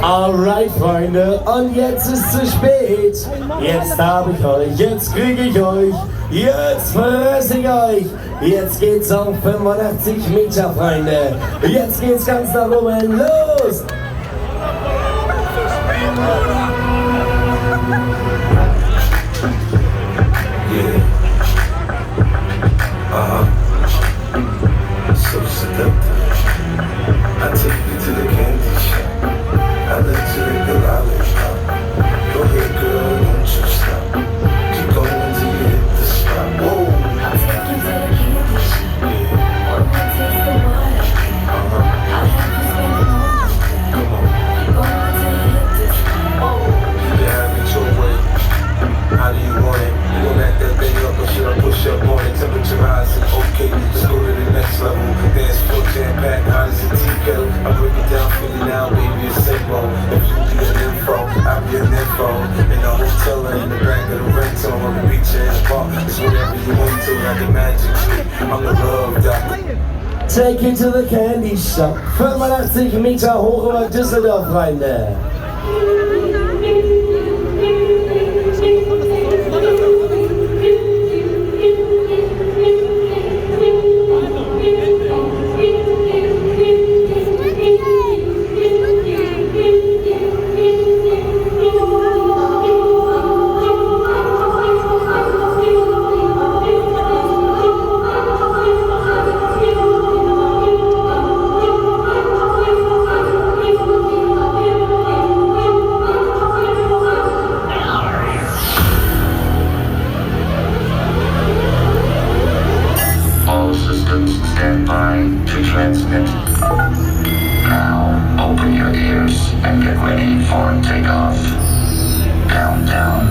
Alright, Freunde, und jetzt ist zu spät. Jetzt habe ich euch, jetzt kriege ich euch, jetzt fresse ich euch. Jetzt geht's auf 85 Meter, Freunde. Jetzt geht's ganz nach oben. Los! So seductive. I take you to the candy shop. I let you lick the lollipop. Go ahead, girl, don't you stop. Keep going till you hit the spot. Whoa. I'll take you to the candy shop. Yeah. One more taste of what I got. I'll have you spending all my time. Come on. Keep going till you hit the spot. You have it your way. How do you want it? You gon' back that thing up or should I push up on it? Temperature rising, okay, let's go to the next level. Dance floor jam packed, hot as a tea kettle. I break it down, feel it now, baby, it's simple. If you be an info, I'll be an info. In the hotel or in the back of the rental, on the beach or in the bar, it's whatever you want to, like the magic trick. I'm the love doctor. Take you to the candy shop. 85 Meter hoch über Düsseldorf, Freunde. Stand by to transmit. Now, open your ears and get ready for takeoff. Countdown.